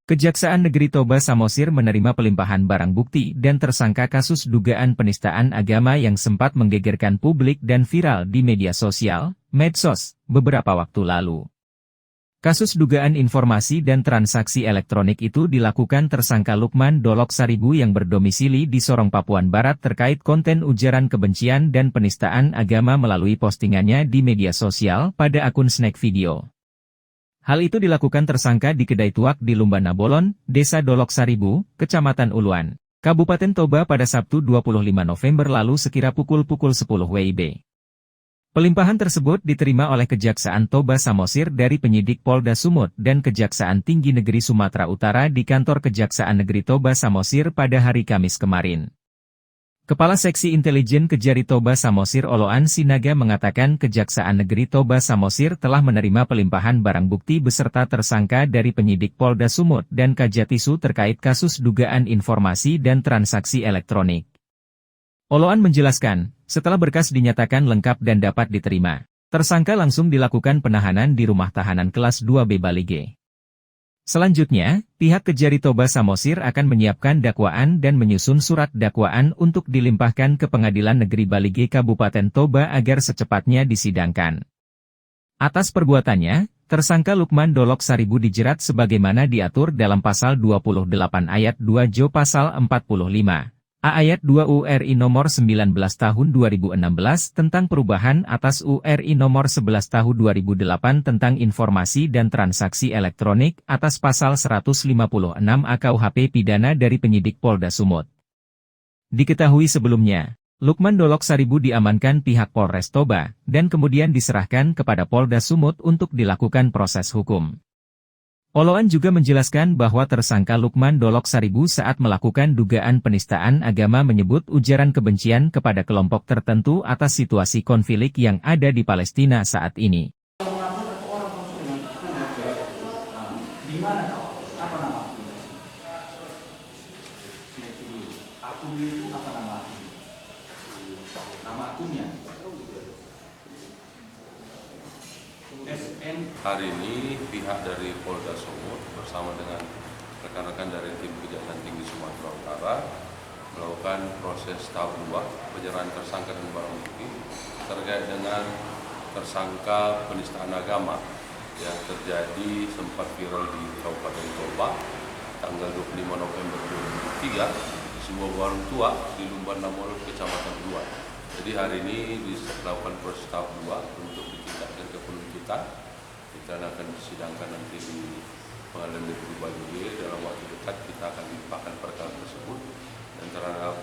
Kejaksaan Negeri Toba Samosir menerima pelimpahan barang bukti dan tersangka kasus dugaan penistaan agama yang sempat menggegerkan publik dan viral di media sosial, medsos, beberapa waktu lalu. Kasus dugaan informasi dan transaksi elektronik itu dilakukan tersangka Lukman Dolok Saribu yang berdomisili di Sorong, Papuan Barat terkait konten ujaran kebencian dan penistaan agama melalui postingannya di media sosial pada akun Snack Video. Hal itu dilakukan tersangka di kedai tuak di Lumbana Bolon, Desa Dolok Saribu, Kecamatan Uluan, Kabupaten Toba pada Sabtu 25 November lalu sekira pukul 10 WIB. Pelimpahan tersebut diterima oleh Kejaksaan Toba Samosir dari penyidik Polda Sumut dan Kejaksaan Tinggi Negeri Sumatera Utara di kantor Kejaksaan Negeri Toba Samosir pada hari Kamis kemarin. Kepala Seksi Intelijen Kejari Toba Samosir Oloan Sinaga mengatakan Kejaksaan Negeri Toba Samosir telah menerima pelimpahan barang bukti beserta tersangka dari penyidik Polda Sumut dan Kajatisu terkait kasus dugaan informasi dan transaksi elektronik. Oloan menjelaskan, setelah berkas dinyatakan lengkap dan dapat diterima, tersangka langsung dilakukan penahanan di rumah tahanan kelas 2B Bali G. Selanjutnya, pihak Kejari Toba Samosir akan menyiapkan dakwaan dan menyusun surat dakwaan untuk dilimpahkan ke Pengadilan Negeri Bali G Kabupaten Toba agar secepatnya disidangkan. Atas perbuatannya, tersangka Lukman Dolok Saribu dijerat sebagaimana diatur dalam Pasal 28 Ayat 2 Jo Pasal 45. A ayat 2 URI nomor 19 tahun 2016 tentang perubahan atas URI nomor 11 tahun 2008 tentang informasi dan transaksi elektronik atas pasal 156 A KUHP pidana dari penyidik Polda Sumut. Diketahui sebelumnya, Lukman Dolok Saribu diamankan pihak Polres Toba dan kemudian diserahkan kepada Polda Sumut untuk dilakukan proses hukum. Oloan juga menjelaskan bahwa tersangka Lukman Dolok Saribu saat melakukan dugaan penistaan agama menyebut ujaran kebencian kepada kelompok tertentu atas situasi konflik yang ada di Palestina saat ini. Hari ini pihak dari Polda Sumut bersama dengan rekan-rekan dari tim Kejaksaan Tinggi Sumatera Utara melakukan proses tahap 2 penyerahan tersangka dan barang bukti terkait dengan tersangka penistaan agama yang terjadi sempat viral di Kabupaten Toba tanggal 25 November 2003 di sebuah warung tua di Lumbana Bolon, Kecamatan Uluan. Jadi hari ini dilakukan proses tahap 2 untuk ditingkatkan ke penuntutan. Kita akan disidangkan nanti di Pengadilan Negeri Bali G. Dalam waktu dekat kita akan limpahkan perkara tersebut dan terhadap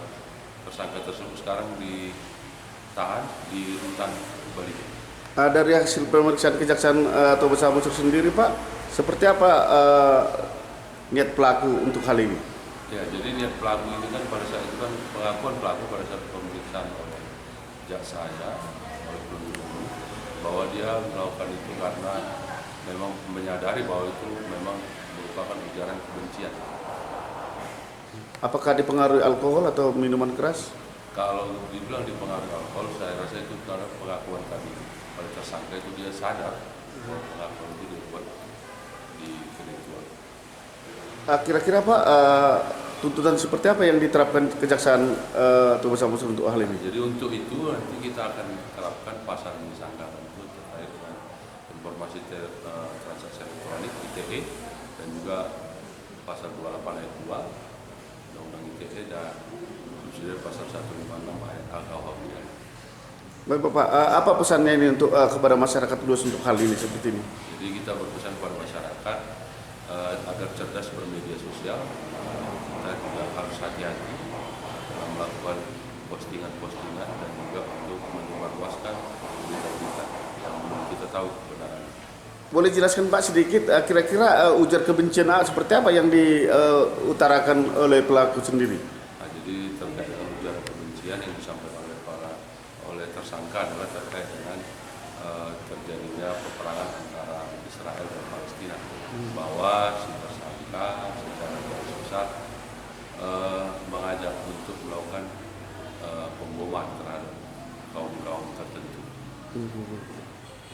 tersangka tersebut sekarang ditahan di rutan Bali G. Dari hasil pemeriksaan Kejaksaan Toba Samosir sendiri, Pak, seperti apa niat pelaku untuk hal ini? Ya, jadi niat pelaku ini kan pada saat itu kan pengakuan pelaku pada saat pemeriksaan oleh jaksanya, oleh penuntut umum, bahwa dia melakukan itu karena memang menyadari bahwa itu memang merupakan ujaran kebencian. Apakah dipengaruhi alkohol atau minuman keras? Kalau dibilang dipengaruhi alkohol, saya rasa itu karena pengakuan tadi pada tersangka itu dia sadar bahwa pengakuan itu dibuat di kedua. Kira-kira Pak, tuntutan seperti apa yang diterapkan Kejaksaan Toba Samosir untuk hal ini? Jadi untuk itu nanti kita akan terapkan pasal yang disangkakan itu terkait dengan informasi transaksi elektronik ITE dan juga pasal 28 ayat 2 Undang-Undang ITE dan subsidi pasal 156 ayat A KUHP. Baik Bapak, apa pesannya ini untuk kepada masyarakat luas untuk hal ini seperti ini? Jadi kita berpesan kepada masyarakat agar cerdas bermedia sosial. Kita juga harus hati-hati dalam melakukan postingan-postingan dan juga untuk menyebarluaskan berita-berita yang belum kita tahu kebenarannya. Boleh jelaskan Pak sedikit, kira-kira ujar kebencian seperti apa yang diutarakan oleh pelaku sendiri? Nah, jadi terkait dengan ujaran kebencian yang disampaikan oleh tersangka adalah terkait dengan terjadinya peperangan antara Israel dan Palestina, bahwa si tersangka secara garis besar mengajak untuk melakukan pemboman terhadap kaum-kaum tertentu.